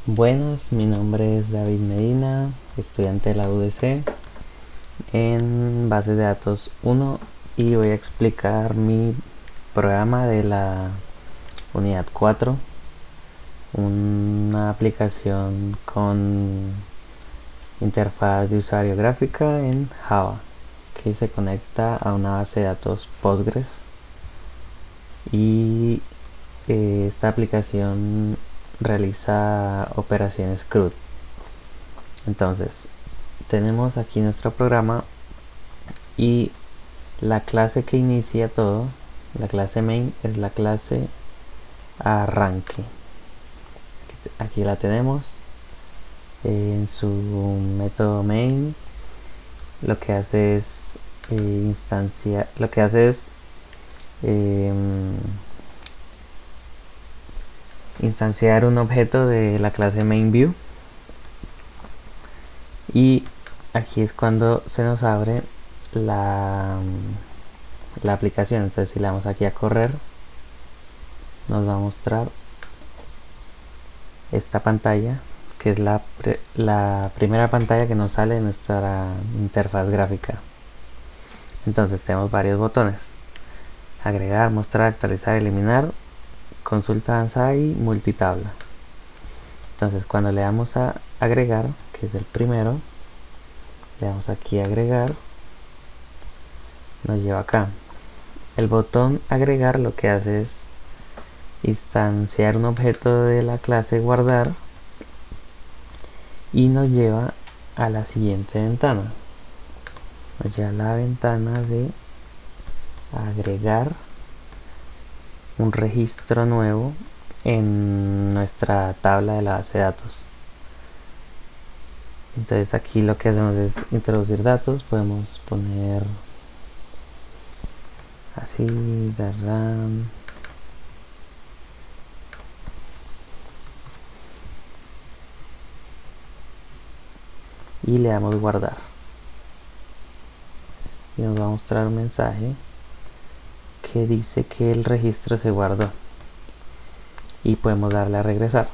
Buenas, mi nombre es David Medina, estudiante de la UDC en base de datos 1 y voy a explicar mi programa de la unidad 4, una aplicación con interfaz de usuario gráfica en Java que se conecta a una base de datos Postgres y esta aplicación realiza operaciones CRUD. Entonces, tenemos aquí nuestro programa y la clase que inicia todo, la clase main, es la clase arranque. Aquí la tenemos en su método main. Lo que hace es eh, instanciar un objeto de la clase main_view, y aquí es cuando se nos abre la aplicación. Entonces, si le damos aquí a correr, nos va a mostrar esta pantalla, que es la primera pantalla que nos sale en nuestra interfaz gráfica. Entonces tenemos varios botones: agregar, mostrar, actualizar, eliminar, consulta avanzada y multitabla. Entonces, cuando le damos a agregar, que es el primero, le damos aquí a agregar, nos lleva acá. El botón agregar lo que hace es instanciar un objeto de la clase guardar y nos lleva a la siguiente ventana. Nos lleva a la ventana de agregar un registro nuevo en nuestra tabla de la base de datos. Entonces, aquí lo que hacemos es introducir datos. Podemos poner así, RAM, y le damos guardar y nos va a mostrar un mensaje que dice que el registro se guardó y podemos darle a regresar.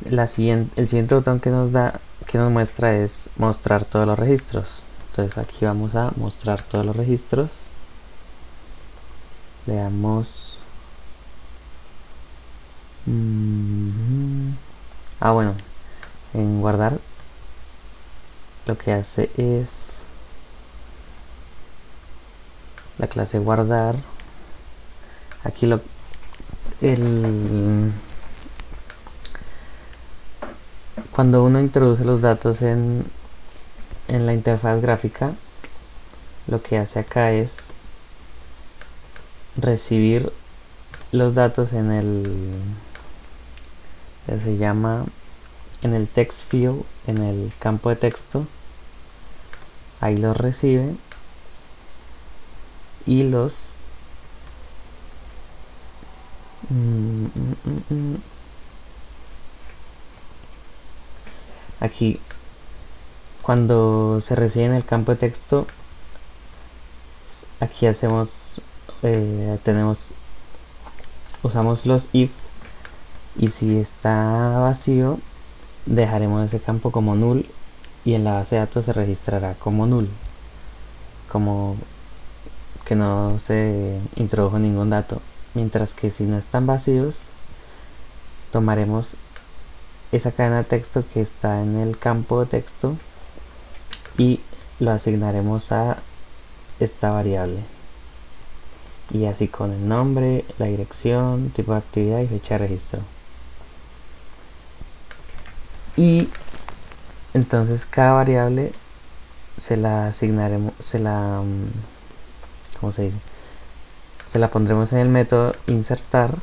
El siguiente botón que nos muestra es mostrar todos los registros. Entonces, aquí vamos a mostrar todos los registros. Le damos bueno, en guardar lo que hace es la clase guardar. Aquí cuando uno introduce los datos en la interfaz gráfica, lo que hace acá es recibir los datos en se llama en el text field, en el campo de texto. Ahí los recibe y los aquí, cuando se recibe en el campo de texto, aquí usamos los if, y si está vacío dejaremos ese campo como null y en la base de datos se registrará como null, como que no se introdujo ningún dato. Mientras que si no están vacíos, tomaremos esa cadena de texto que está en el campo de texto y lo asignaremos a esta variable, y así con el nombre, la dirección, tipo de actividad y fecha de registro. Y entonces cada variable se la asignaremos, ¿cómo se dice? Se la pondremos en el método insertar,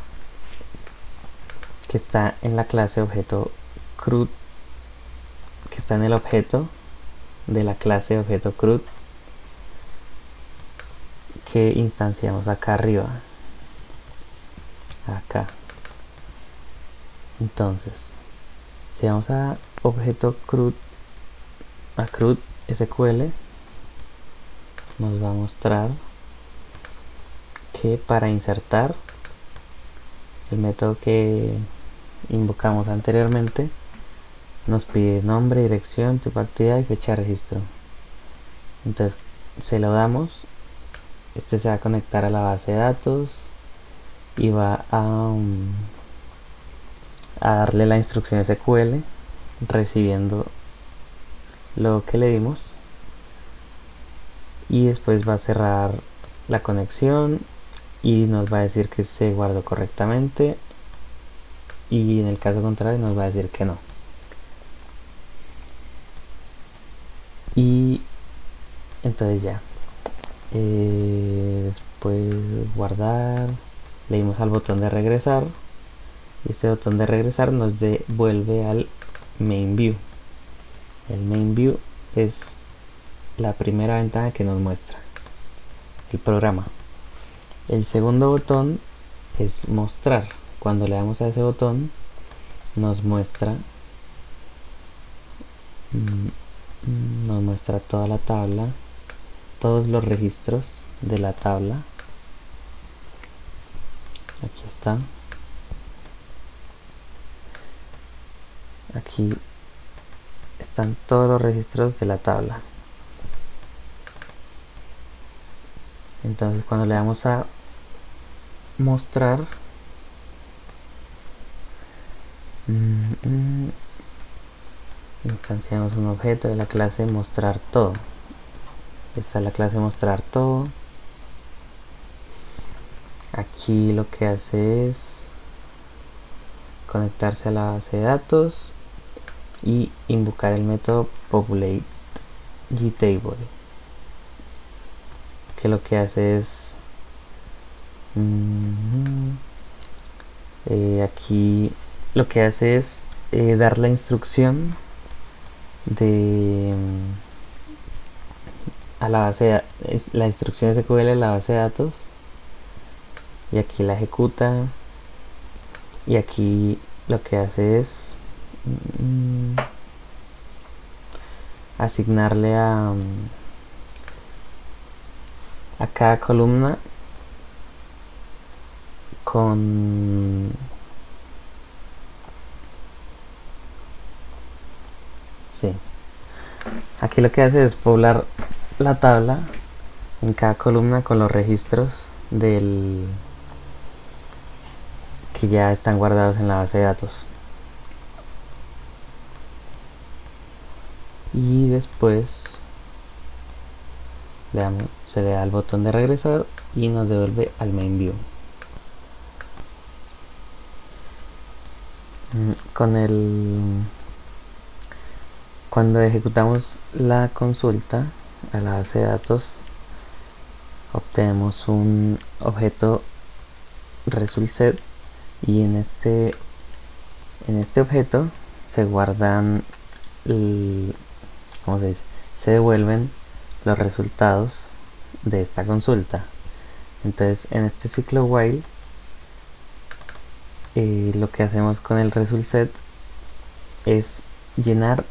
que está en la clase objeto CRUD, que está en el objeto de la clase objeto CRUD que instanciamos acá arriba, acá. Entonces, si vamos a objeto CRUD, a CRUD SQL, nos va a mostrar que para insertar el método que invocamos anteriormente nos pide nombre, dirección, tipo de actividad y fecha de registro. Entonces se lo damos, este se va a conectar a la base de datos y va a darle la instrucción SQL recibiendo lo que le dimos, y después va a cerrar la conexión y nos va a decir que se guardó correctamente, y en el caso contrario nos va a decir que no. Y entonces ya, después guardar, le dimos al botón de regresar, y este botón de regresar nos devuelve al main view. El main view es la primera ventana que nos muestra el programa. El segundo botón es mostrar. Cuando le damos a ese botón nos muestra toda la tabla, todos los registros de la tabla. Aquí está. Aquí están todos los registros de la tabla. Entonces cuando le damos a mostrar, instanciamos un objeto de la clase mostrar todo. Esta es la clase mostrar todo. Aquí lo que hace es conectarse a la base de datos y invocar el método populate gtable, que lo que hace es aquí lo que hace es dar la instrucción de a la base de, la instrucción SQL a la base de datos, y aquí la ejecuta, y aquí lo que hace es asignarle a cada columna con aquí lo que hace es poblar la tabla en cada columna con los registros del que ya están guardados en la base de datos. Y después se le da el botón de regresar y nos devuelve al main view. Cuando ejecutamos la consulta a la base de datos, obtenemos un objeto resultSet, y en este objeto se guardan ¿cómo se dice? Se devuelven los resultados de esta consulta. Entonces en este ciclo while lo que hacemos con el resultSet es llenar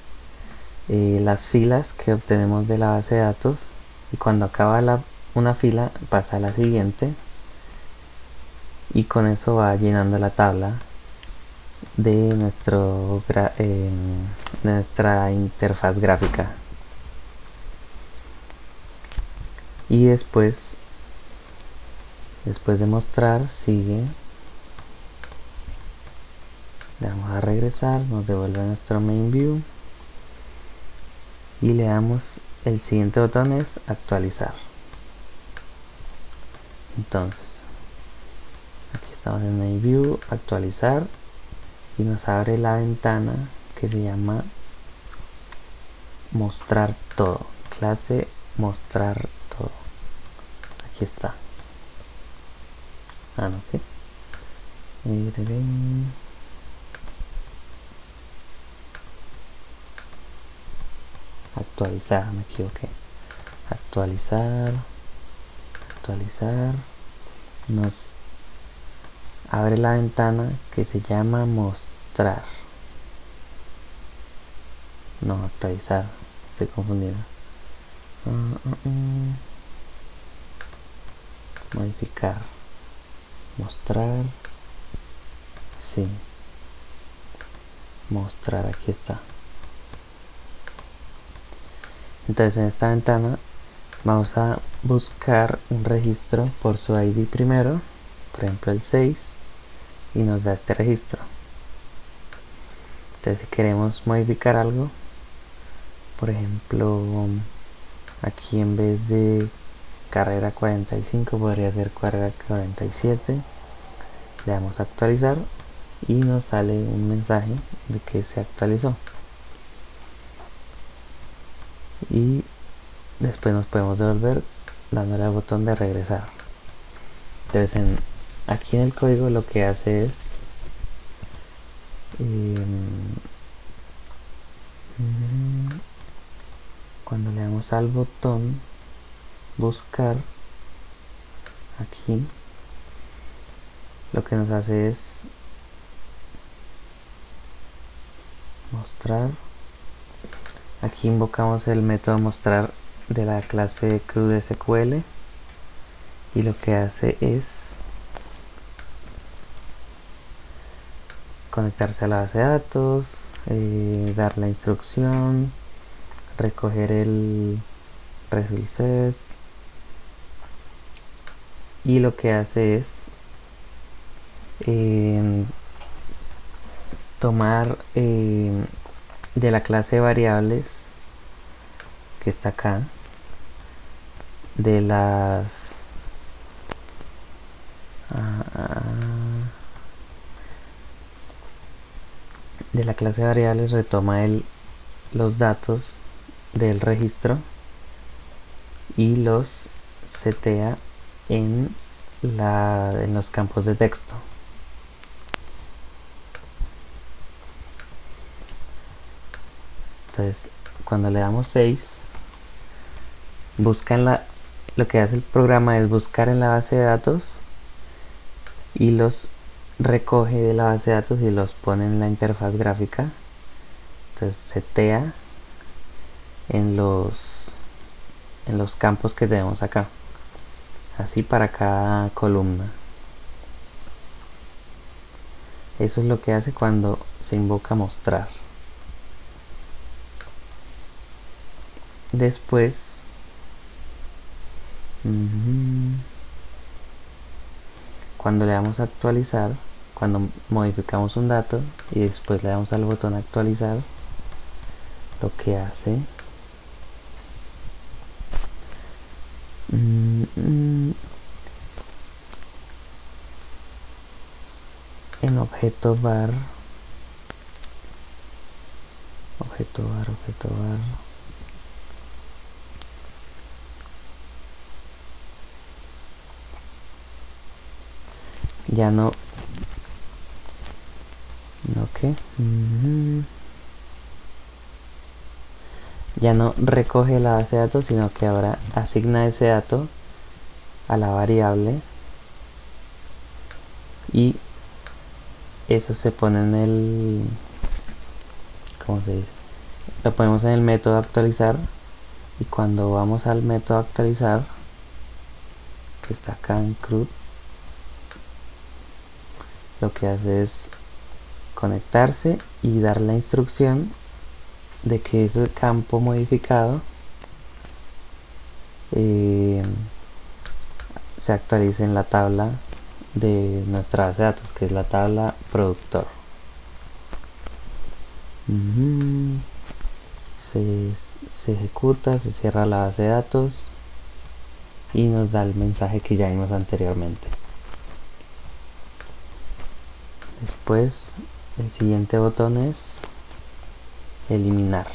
las filas que obtenemos de la base de datos, y cuando acaba una fila pasa a la siguiente, y con eso va llenando la tabla de nuestra interfaz gráfica. Y después de mostrar sigue, le damos a regresar, nos devuelve a nuestro main view, y le damos el siguiente botón es actualizar. Entonces aquí estamos en main view, actualizar, y nos abre la ventana que se llama mostrar todo, clase mostrar todo. Aquí está. No, ¿qué? Actualizar, me equivoqué. Actualizar, nos abre la ventana que se llama mostrar. No, actualizar, estoy confundido. Modificar, mostrar, Sí, mostrar, aquí está. Entonces en esta ventana vamos a buscar un registro por su ID primero, por ejemplo el 6, y nos da este registro. Entonces si queremos modificar algo, por ejemplo aquí en vez de carrera 45 podría ser carrera 47, le damos a actualizar y nos sale un mensaje de que se actualizó, y después nos podemos devolver dándole al botón de regresar. Entonces aquí en el código lo que hace es cuando le damos al botón buscar, aquí lo que nos hace es mostrar. Aquí invocamos el método mostrar de la clase CRUD-SQL y lo que hace es conectarse a la base de datos, dar la instrucción, recoger el result set, y lo que hace es tomar de la clase de variables que está acá, de las de la clase de variables retoma los datos del registro y los setea en los campos de texto. Entonces cuando le damos 6, busca lo que hace el programa es buscar en la base de datos y los recoge de la base de datos y los pone en la interfaz gráfica. Entonces setea en los campos que tenemos acá, así para cada columna. Eso es lo que hace cuando se invoca mostrar. Después cuando le damos a actualizar, cuando modificamos un dato y después le damos al botón actualizar, lo que hace en objeto var ya no ¿qué? Ya no recoge la base de datos, sino que ahora asigna ese dato a la variable y eso se pone en el, ¿cómo se dice? Lo ponemos en el método actualizar, y cuando vamos al método actualizar que está acá en CRUD, lo que hace es conectarse y dar la instrucción de que ese campo modificado se actualice en la tabla de nuestra base de datos, que es la tabla productor. Se ejecuta, se cierra la base de datos y nos da el mensaje que ya vimos anteriormente. Después el siguiente botón es eliminar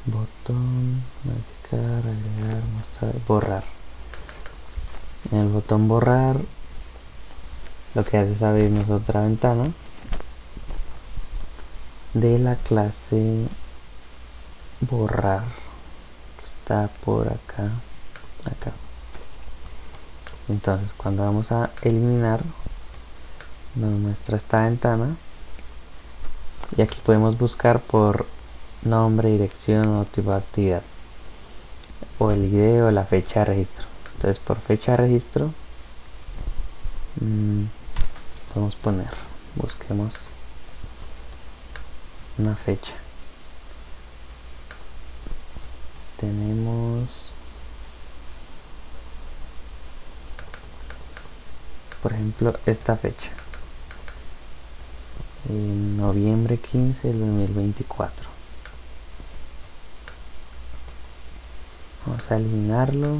botón, modificar, agregar, mostrar, borrar. En el botón borrar lo que hace es abrirnos otra ventana de la clase borrar, que está por acá. Entonces cuando vamos a eliminar nos muestra esta ventana y aquí podemos buscar por nombre, dirección o tipo de actividad. o el ID o la fecha de registro. Entonces por fecha de registro podemos poner, busquemos una fecha. Tenemos, por ejemplo, esta fecha, en noviembre 15 del 2024. Vamos a eliminarlo.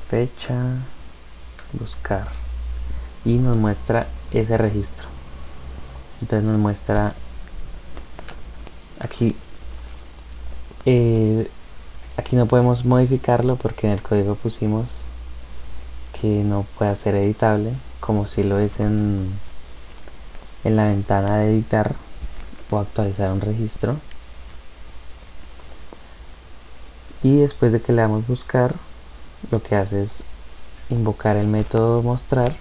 Fecha, buscar, y nos muestra ese registro. Entonces nos muestra aquí, aquí no podemos modificarlo porque en el código pusimos que no pueda ser editable, como si lo es en la ventana de editar o actualizar un registro. Y después de que le damos buscar, lo que hace es invocar el método mostrar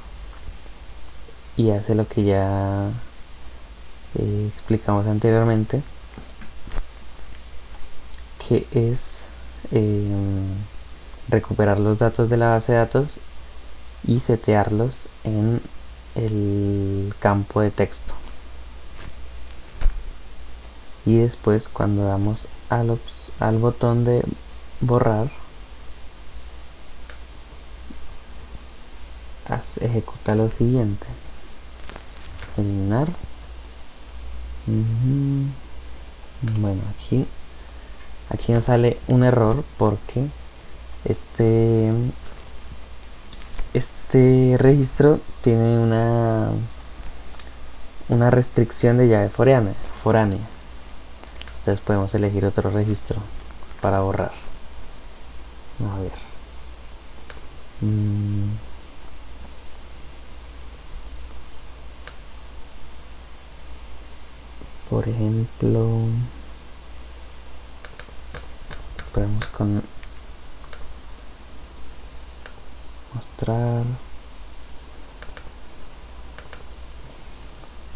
y hace lo que ya explicamos anteriormente, que es recuperar los datos de la base de datos y setearlos en el campo de texto. Y después, cuando damos al botón de borrar, ejecuta lo siguiente: eliminar. Bueno, aquí nos sale un error porque este registro tiene una restricción de llave foránea. Entonces podemos elegir otro registro para borrar. A ver. Por ejemplo, ponemos con mostrar,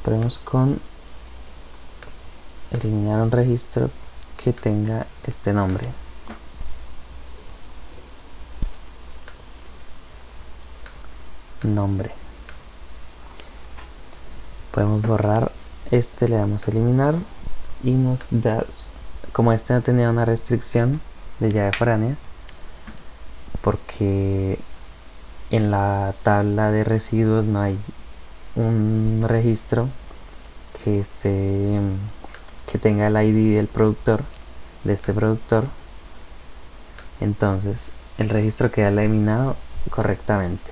ponemos con eliminar un registro que tenga este nombre. Podemos borrar este, le damos a eliminar y nos da, como este no tenía una restricción de llave foránea, porque en la tabla de residuos no hay un registro que tenga el ID del productor, de este productor, entonces el registro queda eliminado correctamente.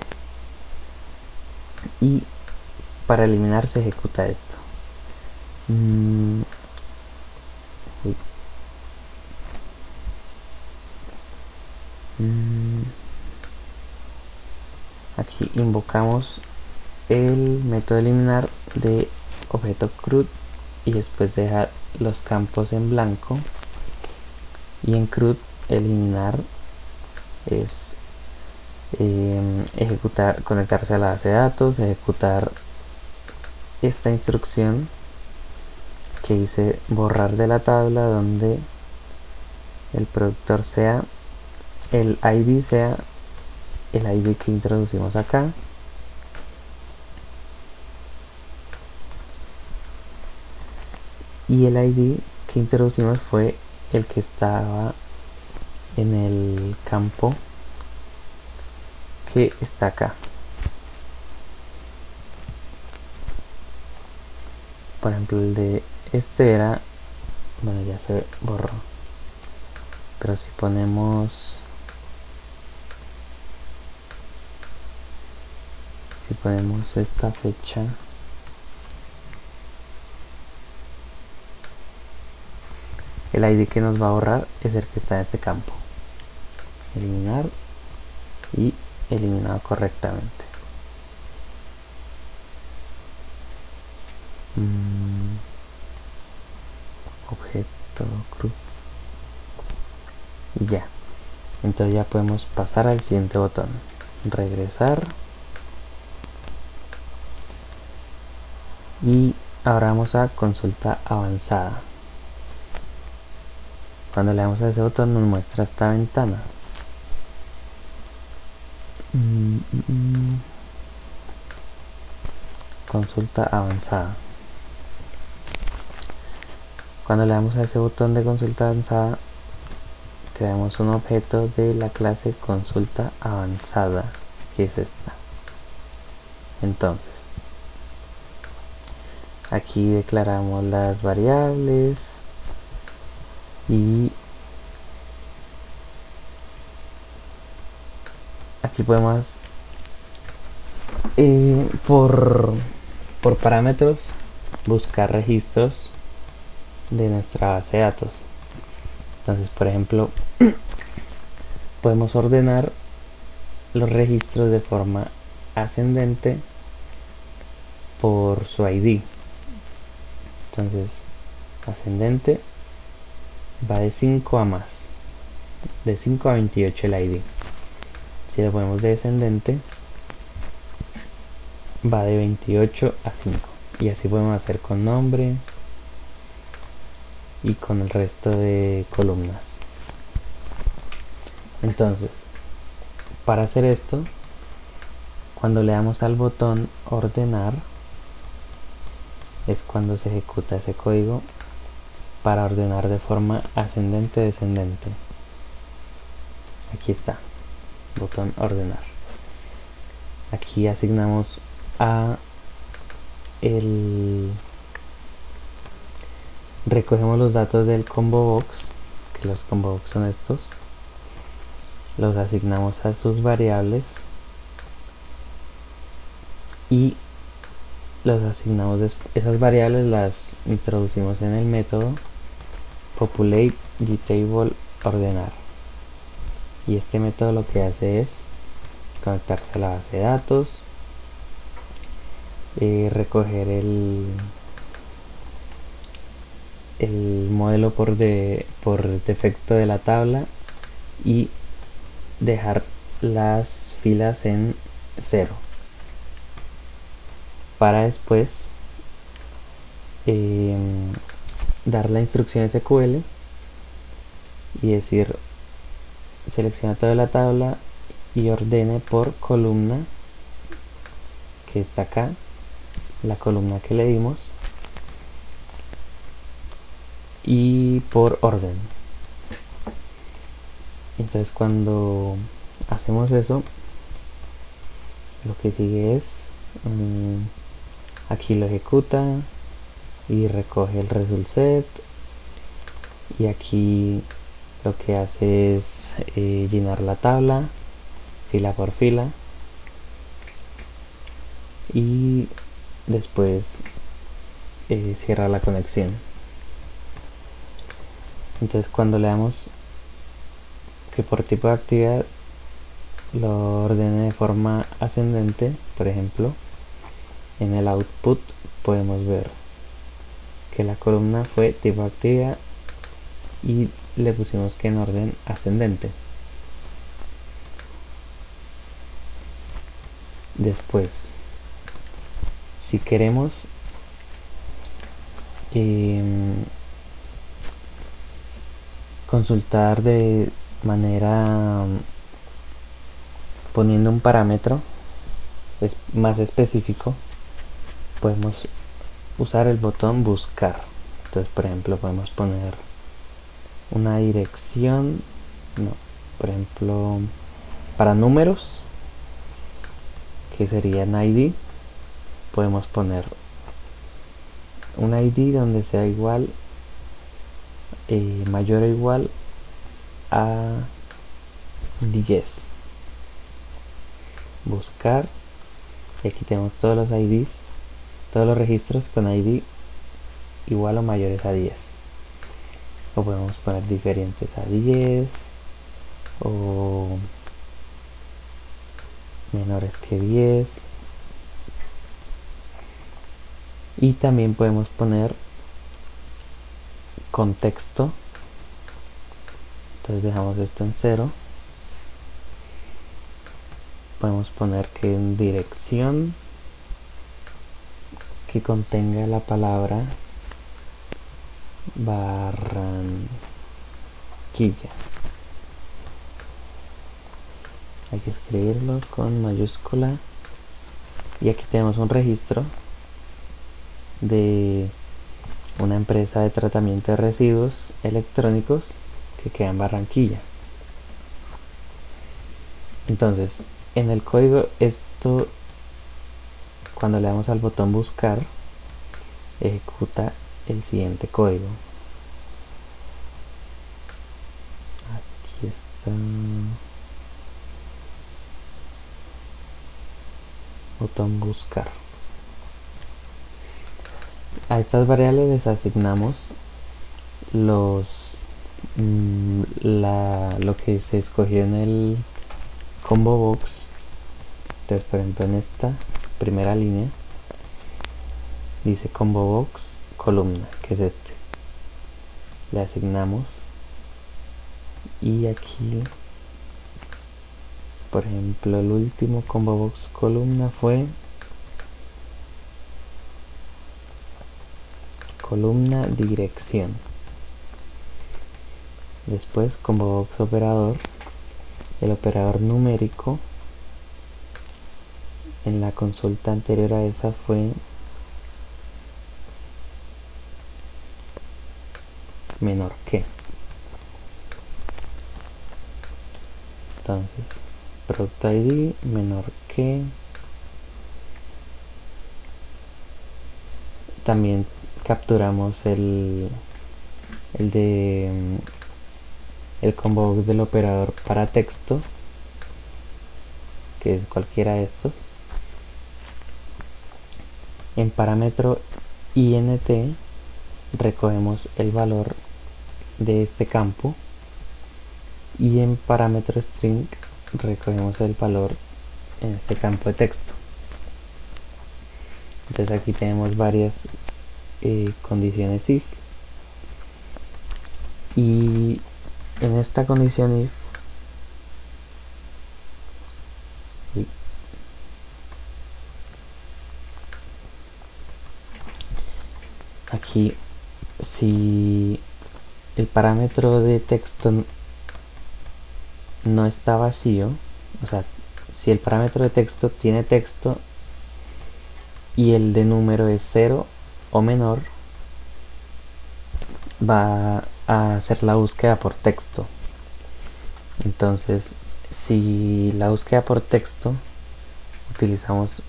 Y para eliminar se ejecuta esto. Aquí invocamos el método eliminar de objeto CRUD y después dejar los campos en blanco, y en CRUD eliminar es ejecutar, conectarse a la base de datos, ejecutar esta instrucción que dice borrar de la tabla donde el productor sea el ID, sea el ID que introducimos acá, y el ID que introducimos fue el que estaba en el campo que está acá. Por ejemplo, el de este era, bueno, ya se borró, pero si ponemos esta fecha, el ID que nos va a borrar es el que está en este campo. Eliminar, y eliminado correctamente. Objeto CRUD. Y ya. Entonces ya podemos pasar al siguiente botón. Regresar. Y ahora vamos a consulta avanzada. Cuando le damos a ese botón nos muestra esta ventana. Consulta avanzada. Cuando le damos a ese botón de consulta avanzada, creamos un objeto de la clase consulta avanzada, que es esta. Entonces, aquí declaramos las variables y aquí podemos por parámetros buscar registros de nuestra base de datos. Entonces, por ejemplo, podemos ordenar los registros de forma ascendente por su ID. Entonces, ascendente va de 5 a más, de 5 a 28 el ID. Si lo ponemos descendente, va de 28 a 5. Y así podemos hacer con nombre y con el resto de columnas. Entonces, para hacer esto, cuando le damos al botón ordenar, es cuando se ejecuta ese código para ordenar de forma ascendente descendente. Aquí está, botón ordenar. Aquí asignamos a recogemos los datos del combo box, que los combo box son estos, los asignamos a sus variables y los asignamos esas variables las introducimos en el método populate gtable ordenar, y este método lo que hace es conectarse a la base de datos, recoger el modelo por defecto de la tabla y dejar las filas en 0 para después dar la instrucción SQL y decir selecciona toda la tabla y ordene por columna, que está acá, la columna que le dimos, y por orden. Entonces cuando hacemos eso, lo que sigue es aquí lo ejecuta y recoge el result set, y aquí lo que hace es llenar la tabla fila por fila y después cierra la conexión. Entonces cuando le damos que por tipo de actividad lo ordene de forma ascendente, por ejemplo, en el output podemos ver que la columna fue tipo de actividad y le pusimos que en orden ascendente. Después, si queremos consultar de manera poniendo un parámetro más específico, podemos usar el botón buscar. Entonces, por ejemplo, podemos poner una dirección, por ejemplo, para números, que sería en ID, podemos poner un ID donde sea igual, mayor o igual a 10. Buscar, y aquí tenemos todos los IDs, todos los registros con ID igual o mayores a 10. O podemos poner diferentes a 10 o menores que 10. Y también podemos poner contexto. Entonces dejamos esto en 0. Podemos poner que en dirección que contenga la palabra barra Barranquilla. Hay que escribirlo con mayúscula. Y aquí tenemos un registro de una empresa de tratamiento de residuos electrónicos que queda en Barranquilla. Entonces, en el código esto, cuando le damos al botón buscar, ejecuta el siguiente código. Aquí está. Botón buscar. A estas variables les asignamos los lo que se escogió en el combo box. Entonces, por ejemplo, en esta primera línea dice combo box columna, que es este. Le asignamos, y aquí, por ejemplo, el último combo box columna fue columna dirección. Después combo box operador, el operador numérico en la consulta anterior a esa fue menor que. Entonces, product ID menor que. También capturamos el combo box del operador para texto, que es cualquiera de estos. En parámetro int recogemos el valor de este campo, y en parámetro string recogemos el valor en este campo de texto. Entonces aquí tenemos varias condiciones if, y en esta condición if aquí, si el parámetro de texto no está vacío, o sea, si el parámetro de texto tiene texto y el de número es 0 o menor, va a hacer la búsqueda por texto. Entonces, si la búsqueda por texto utilizamos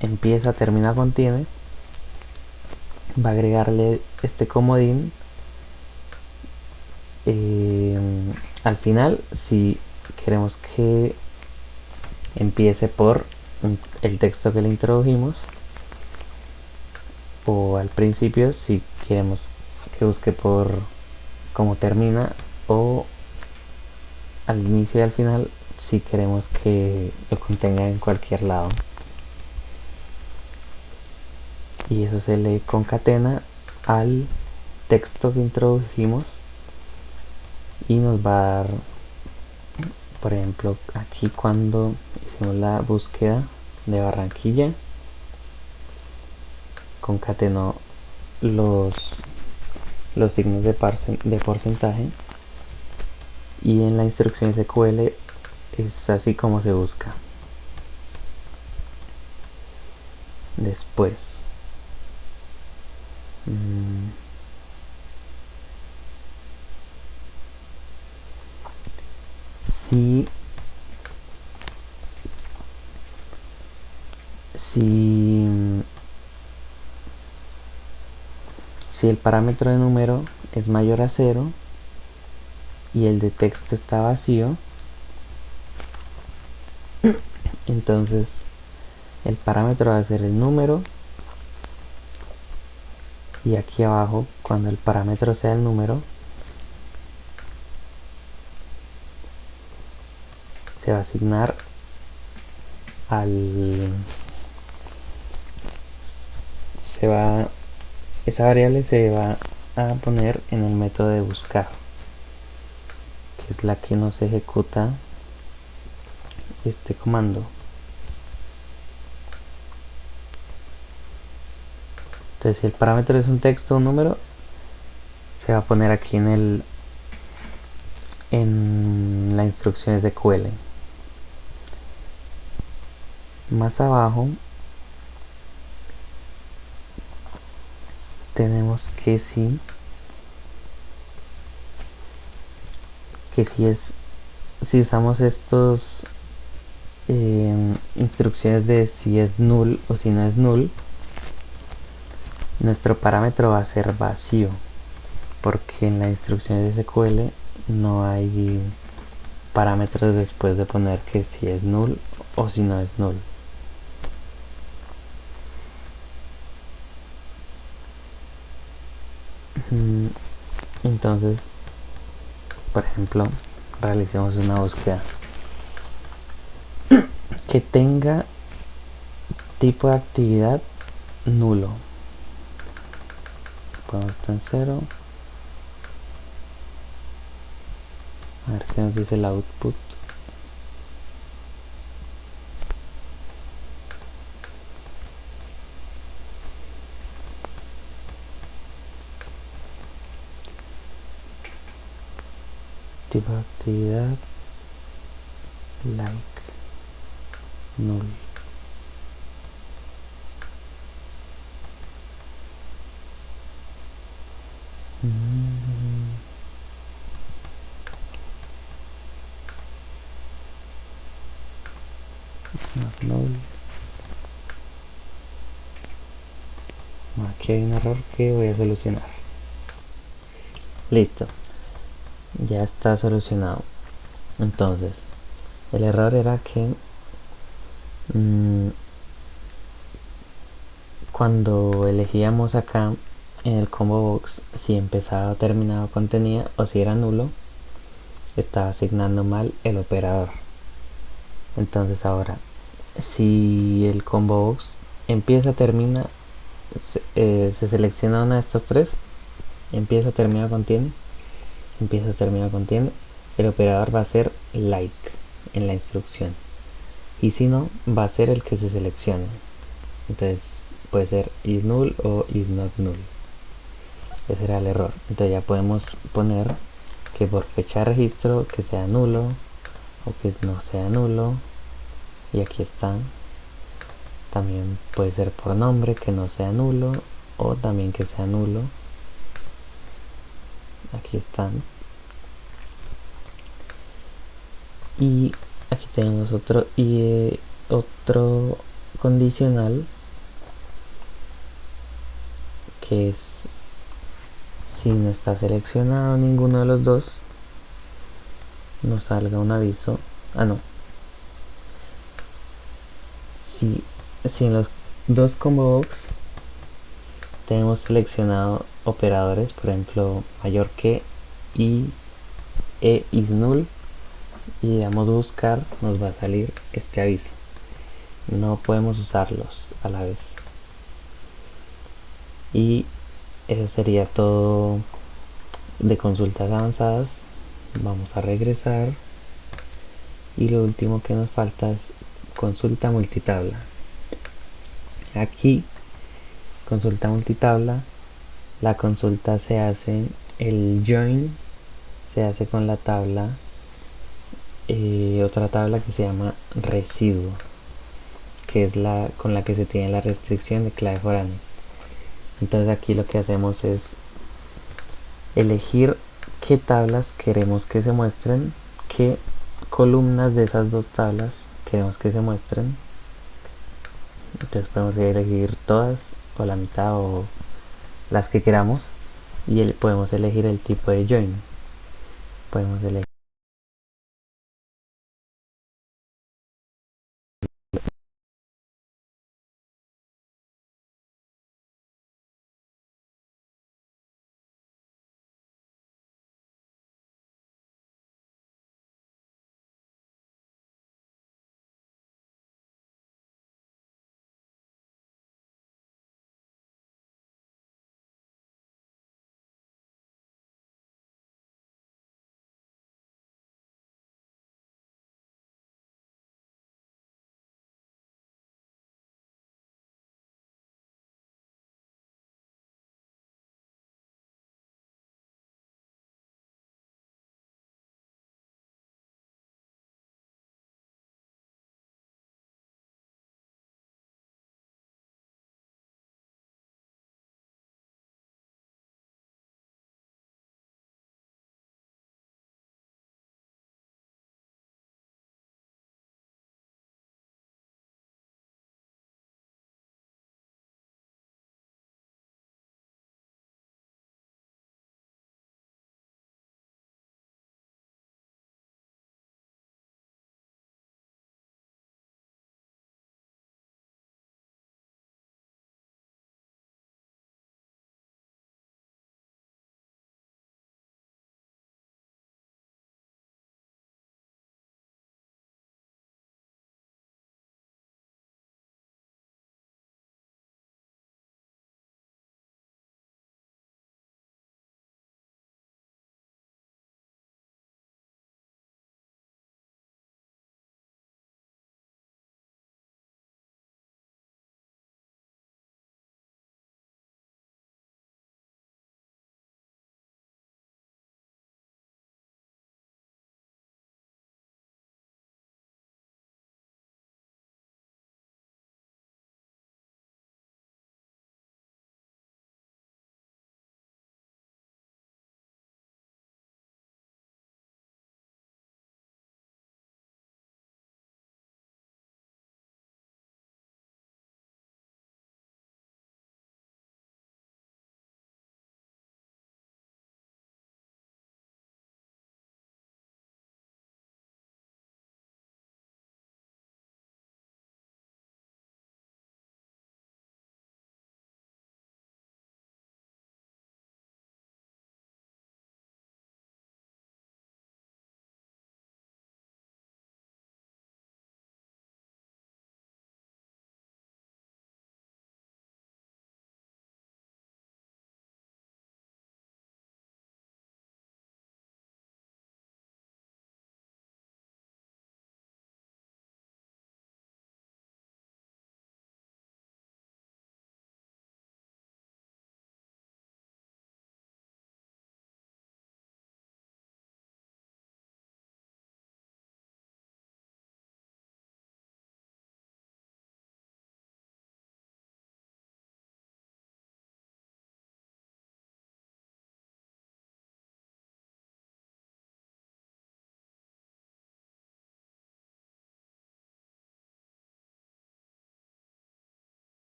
empieza, termina, contiene, va a agregarle este comodín al final si queremos que empiece por el texto que le introdujimos, o al principio si queremos que busque por cómo termina, o al inicio y al final si queremos que lo contenga en cualquier lado. Y eso se le concatena al texto que introdujimos y nos va a dar, por ejemplo, aquí cuando hicimos la búsqueda de Barranquilla, concatenó los signos de porcentaje, y en la instrucción SQL es así como se busca. Después si el parámetro de número es mayor a 0 y el de texto está vacío, entonces el parámetro va a ser el número, y aquí abajo, cuando el parámetro sea el número, se va a asignar esa variable se va a poner en el método de buscar, que es la que nos ejecuta este comando. Entonces, si el parámetro es un texto o un número, se va a poner aquí en en la instrucción SQL. Más abajo tenemos que si si usamos estos instrucciones de si es null o si no es null, nuestro parámetro va a ser vacío, porque en la instrucción de SQL no hay parámetros después de poner que si es null o si no es null. Entonces, por ejemplo, realicemos una búsqueda que tenga tipo de actividad nulo. Ponemos esto en 0. A ver qué nos dice el output. Tipo de actividad like null. Null. Aquí hay un error que voy a solucionar. Listo, ya está solucionado. Entonces, el error era que cuando elegíamos acá en el combo box si empezaba o terminaba contenida o si era nulo, estaba asignando mal el operador. Entonces ahora, si el combo box empieza, termina, se selecciona una de estas tres, empieza, termina, contiene, empieza, termina, contiene, el operador va a ser like en la instrucción, y si no, va a ser el que se seleccione. Entonces puede ser is null o is not null. Ese era el error. Entonces ya podemos poner que por fecha de registro que sea nulo o que no sea nulo, y aquí está. También puede ser por nombre que no sea nulo o también que sea nulo. Aquí están. Y aquí tenemos otro condicional, que es si no está seleccionado ninguno de los dos, nos salga un aviso. No, si en los dos combo box tenemos seleccionado operadores, por ejemplo mayor que y is null, y damos buscar, nos va a salir este aviso. No podemos usarlos a la vez. Y eso sería todo de consultas avanzadas. Vamos a regresar y lo último que nos falta es consulta multitabla. Aquí, consulta multitabla, la consulta se hace, el join se hace con la tabla, otra tabla que se llama residuo, que es la con la que se tiene la restricción de clave foránea. Entonces aquí lo que hacemos es elegir qué tablas queremos que se muestren, qué columnas de esas dos tablas queremos que se muestren. Entonces podemos elegir todas o la mitad o las que queramos, y podemos elegir el tipo de join. Podemos elegir